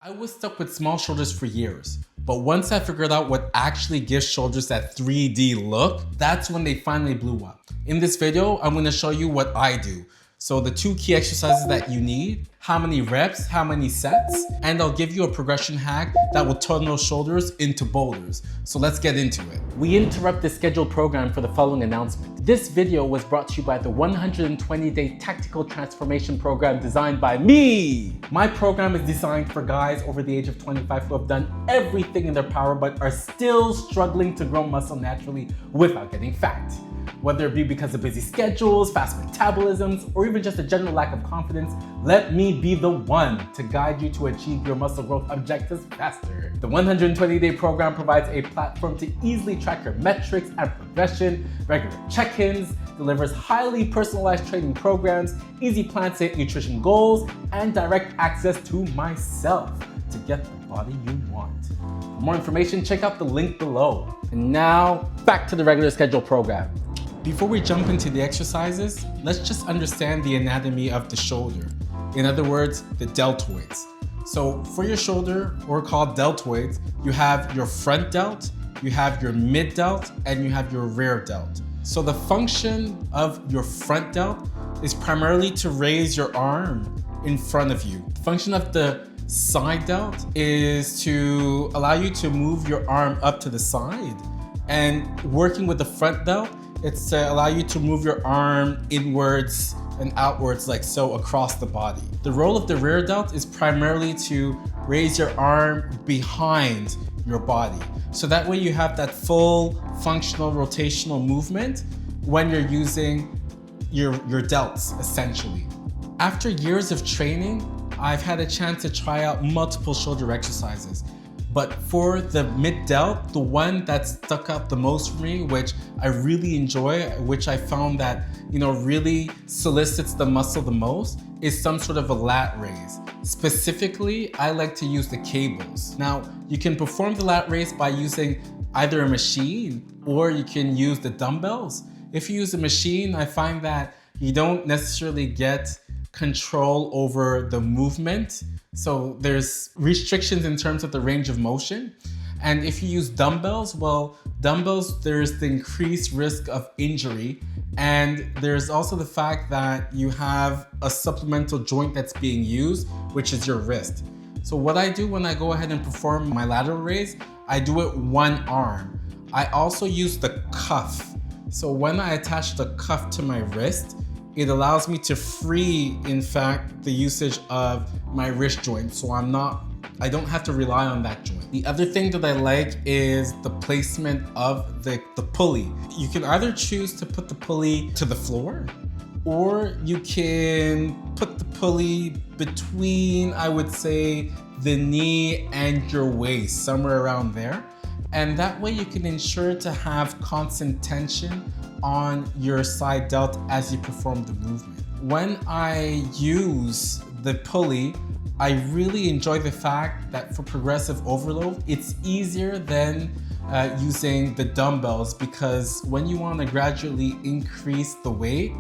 I was stuck with small shoulders for years, but once I figured out what actually gives shoulders that 3D look, that's when they finally blew up. In this video, I'm gonna show you what I do. So the two key exercises that you need, how many reps, how many sets, and I'll give you a progression hack that will turn those shoulders into boulders. So let's get into it. We interrupt the scheduled program for the following announcement. This video was brought to you by the 120-day tactical transformation program designed by me. My program is designed for guys over the age of 25 who have done everything in their power but are still struggling to grow muscle naturally without getting fat. Whether it be because of busy schedules, fast metabolisms, or even just a general lack of confidence, let me be the one to guide you to achieve your muscle growth objectives faster. The 120-day program provides a platform to easily track your metrics and progression, regular check-ins, delivers highly personalized training programs, easy plans to hit nutrition goals, and direct access to myself to get the body you want. For more information, check out the link below. And now, back to the regular schedule program. Before we jump into the exercises, let's just understand the anatomy of the shoulder. In other words, the deltoids. So for your shoulder, or called deltoids, you have your front delt, you have your mid delt, and you have your rear delt. So the function of your front delt is primarily to raise your arm in front of you. The function of the side delt is to allow you to move your arm up to the side. And working with the front delt, it's to allow you to move your arm inwards and outwards like so across the body. The role of the rear delt is primarily to raise your arm behind your body. So that way you have that full functional rotational movement when you're using your delts, essentially. After years of training, I've had a chance to try out multiple shoulder exercises. But for the mid delt, the one that stuck out the most for me, which I really enjoy, which I found that, really solicits the muscle the most, is some sort of a lat raise. Specifically, I like to use the cables. Now, you can perform the lat raise by using either a machine or you can use the dumbbells. If you use a machine, I find that you don't necessarily get control over the movement. So there's restrictions in terms of the range of motion. And if you use dumbbells, well, dumbbells, there's the increased risk of injury. And there's also the fact that you have a supplemental joint that's being used, which is your wrist. So what I do when I go ahead and perform my lateral raise, I do it one arm. I also use the cuff. So when I attach the cuff to my wrist, it allows me to free, in fact, the usage of my wrist joint. So I don't have to rely on that joint. The other thing that I like is the placement of the pulley. You can either choose to put the pulley to the floor, or you can put the pulley between, I would say, the knee and your waist, somewhere around there. And that way you can ensure to have constant tension on your side delt as you perform the movement. When I use the pulley, I really enjoy the fact that for progressive overload, it's easier than using the dumbbells, because when you want to gradually increase the weight,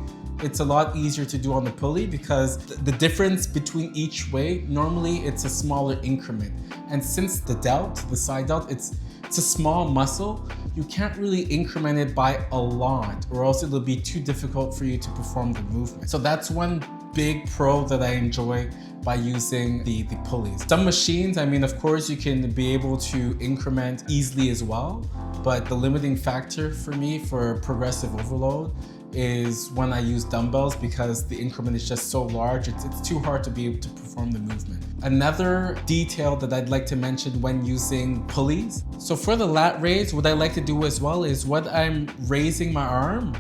it's a lot easier to do on the pulley because the difference between each weight, normally it's a smaller increment. And since the side delt, it's a small muscle, you can't really increment it by a lot, or else it'll be too difficult for you to perform the movement. So that's one big pro that I enjoy by using the pulleys. Some machines, of course, you can be able to increment easily as well, but the limiting factor for me for progressive overload is when I use dumbbells, because the increment is just so large, it's too hard to be able to perform the movement. Another detail that I'd like to mention when using pulleys. So for the lat raise, what I like to do as well is when I'm raising my arm,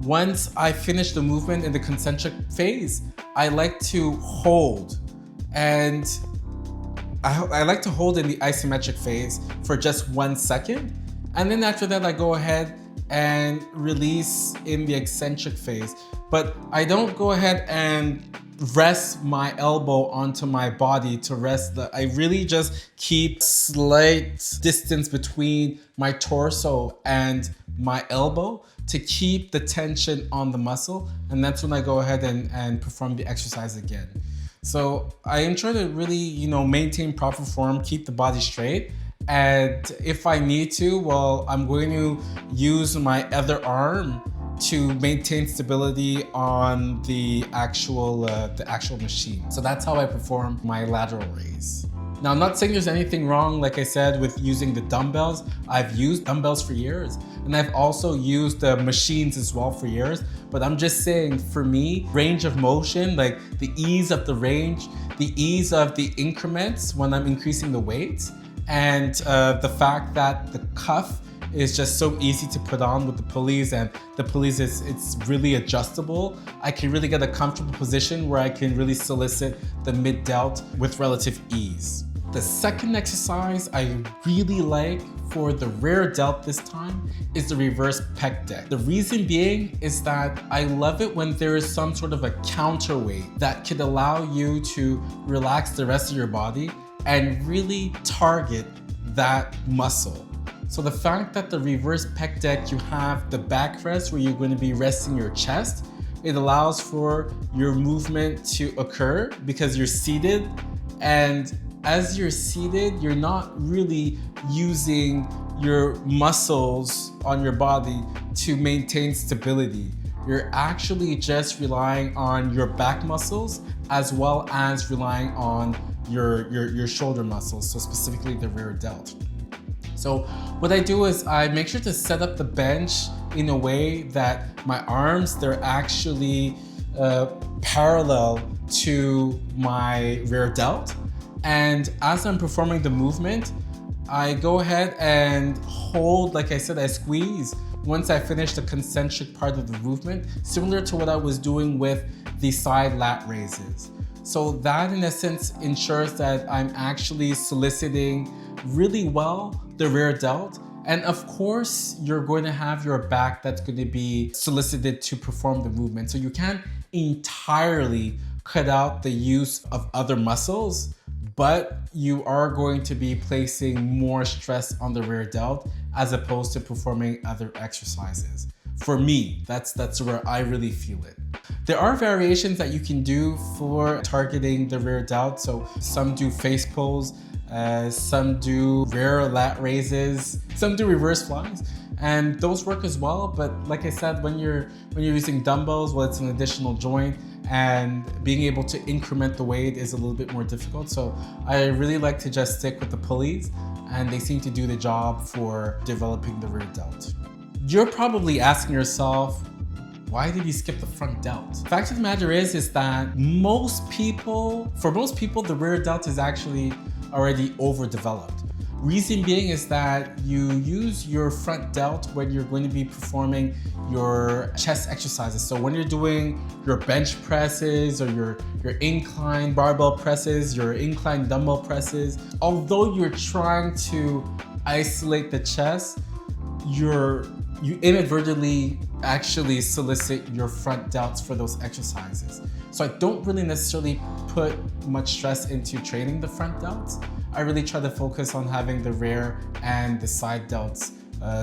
once I finish the movement in the concentric phase, I like to hold. And I like to hold in the isometric phase for just 1 second. And then after that, I go ahead and release in the eccentric phase. But I don't go ahead and rest my elbow onto my body to rest. I really just keep slight distance between my torso and my elbow to keep the tension on the muscle. And that's when I go ahead and perform the exercise again. So I ensure to really, maintain proper form, keep the body straight. And if I need to, well, I'm going to use my other arm to maintain stability on the actual machine. So that's how I perform my lateral raise. Now, I'm not saying there's anything wrong, like I said, with using the dumbbells. I've used dumbbells for years, and I've also used the machines as well for years. But I'm just saying, for me, range of motion, like the ease of the range, the ease of the increments when I'm increasing the weights, and the fact that the cuff is just so easy to put on with the pulleys, and the pulleys it's really adjustable. I can really get a comfortable position where I can really solicit the mid delt with relative ease. The second exercise I really like for the rear delt this time is the reverse pec deck. The reason being is that I love it when there is some sort of a counterweight that could allow you to relax the rest of your body and really target that muscle. So the fact that the reverse pec deck, you have the backrest where you're going to be resting your chest, it allows for your movement to occur because you're seated, and as you're seated, you're not really using your muscles on your body to maintain stability. You're actually just relying on your back muscles as well as relying on your shoulder muscles, so specifically the rear delt. So what I do is I make sure to set up the bench in a way that my arms, they're actually parallel to my rear delt. And as I'm performing the movement, I go ahead and hold, like I said, I squeeze once I finish the concentric part of the movement, similar to what I was doing with the side lat raises. So that in essence ensures that I'm actually soliciting really well the rear delt. And of course, you're going to have your back that's going to be solicited to perform the movement. So you can't entirely cut out the use of other muscles, but you are going to be placing more stress on the rear delt as opposed to performing other exercises. For me, that's where I really feel it. There are variations that you can do for targeting the rear delt. So some do face pulls, some do rear lat raises, some do reverse flies, and those work as well. But like I said, when you're using dumbbells, well, it's an additional joint, and being able to increment the weight is a little bit more difficult. So I really like to just stick with the pulleys, and they seem to do the job for developing the rear delt. You're probably asking yourself, why did he skip the front delt? Fact of the matter is that for most people, the rear delt is actually already overdeveloped. Reason being is that you use your front delt when you're going to be performing your chest exercises. So when you're doing your bench presses or your incline barbell presses, your incline dumbbell presses, although you're trying to isolate the chest, you inadvertently actually solicit your front delts for those exercises. So I don't really necessarily put much stress into training the front delts. I really try to focus on having the rear and the side delts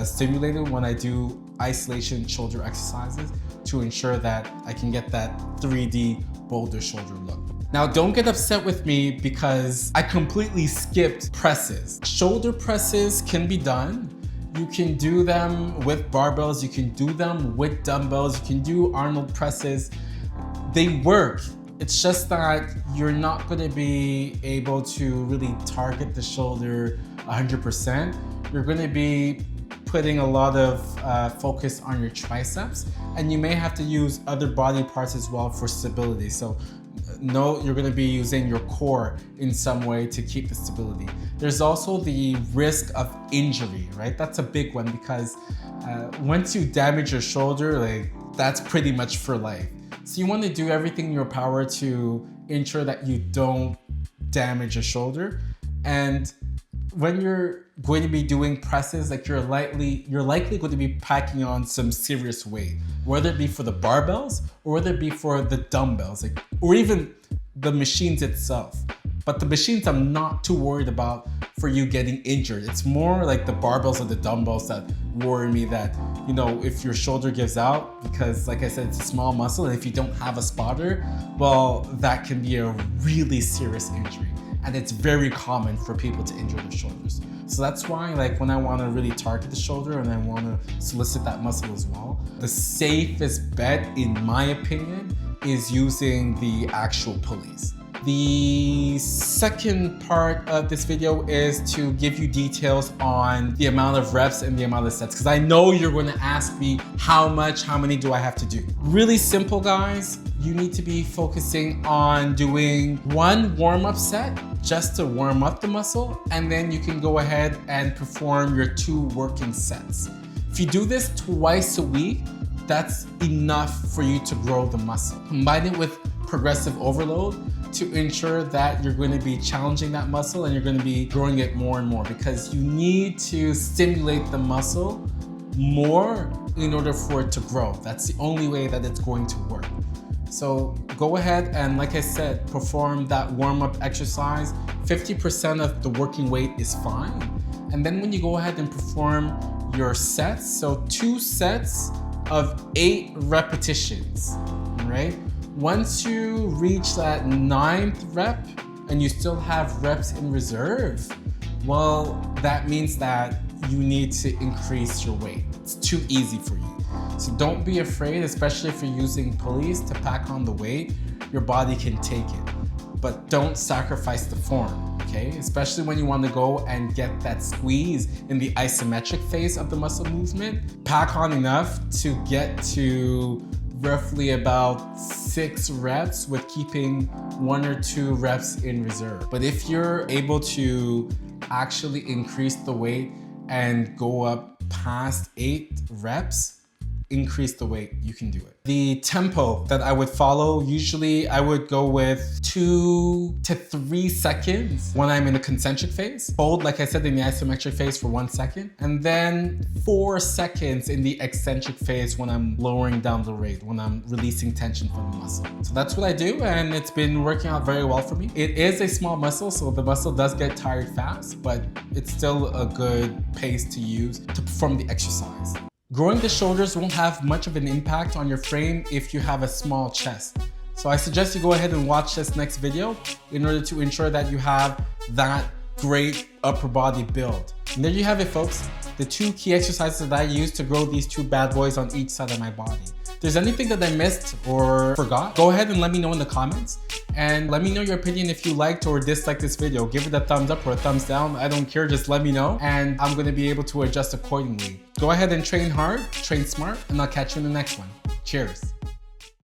stimulated when I do isolation shoulder exercises to ensure that I can get that 3D Boulder shoulder look. Now, don't get upset with me because I completely skipped presses. Shoulder presses can be done. You can do them with barbells, you can do them with dumbbells, you can do Arnold presses. They work. It's just that you're not going to be able to really target the shoulder 100%. You're going to be putting a lot of focus on your triceps, and you may have to use other body parts as well for stability. So no, you're going to be using your core in some way to keep the stability. There's also the risk of injury, right? That's a big one because once you damage your shoulder, that's pretty much for life. So you want to do everything in your power to ensure that you don't damage your shoulder. And when you're going to be doing presses, you're likely going to be packing on some serious weight, whether it be for the barbells or whether it be for the dumbbells, or even the machines itself. But the machines, I'm not too worried about for you getting injured. It's more like the barbells or the dumbbells that worry me, that, you know, if your shoulder gives out, because like I said, it's a small muscle, and if you don't have a spotter, well, that can be a really serious injury. And it's very common for people to injure their shoulders. So that's why, like, when I want to really target the shoulder and I want to solicit that muscle as well, the safest bet, in my opinion, is using the actual pulleys. The second part of this video is to give you details on the amount of reps and the amount of sets, because I know you're going to ask me how many do I have to do? Really simple, guys. You need to be focusing on doing one warm-up set just to warm up the muscle, and then you can go ahead and perform your 2 working sets. If you do this twice a week, that's enough for you to grow the muscle. Combine it with progressive overload to ensure that you're going to be challenging that muscle and you're going to be growing it more and more, because you need to stimulate the muscle more in order for it to grow. That's the only way that it's going to work. So go ahead and, like I said, perform that warm-up exercise. 50% of the working weight is fine. And then when you go ahead and perform your sets, so 2 sets of 8 repetitions, right? Once you reach that 9th rep and you still have reps in reserve, well, that means that you need to increase your weight. It's too easy for you. So don't be afraid, especially if you're using pulleys to pack on the weight. Your body can take it, but don't sacrifice the form, okay? Especially when you want to go and get that squeeze in the isometric phase of the muscle movement. Pack on enough to get to roughly about 6 reps with keeping 1 or 2 reps in reserve. But if you're able to actually increase the weight and go up past 8 reps, increase the weight, you can do it. The tempo that I would follow, usually I would go with 2 to 3 seconds when I'm in the concentric phase. Hold, like I said, in the isometric phase for 1 second. And then 4 seconds in the eccentric phase when I'm lowering down the rate, when I'm releasing tension from the muscle. So that's what I do, and it's been working out very well for me. It is a small muscle, so the muscle does get tired fast, but it's still a good pace to use to perform the exercise. Growing the shoulders won't have much of an impact on your frame if you have a small chest. So I suggest you go ahead and watch this next video in order to ensure that you have that great upper body build. And there you have it, folks. The 2 key exercises that I use to grow these 2 bad boys on each side of my body. If there's anything that I missed or forgot, go ahead and let me know in the comments. And let me know your opinion if you liked or disliked this video. Give it a thumbs up or a thumbs down. I don't care, just let me know. And I'm gonna be able to adjust accordingly. Go ahead and train hard, train smart, and I'll catch you in the next one. Cheers.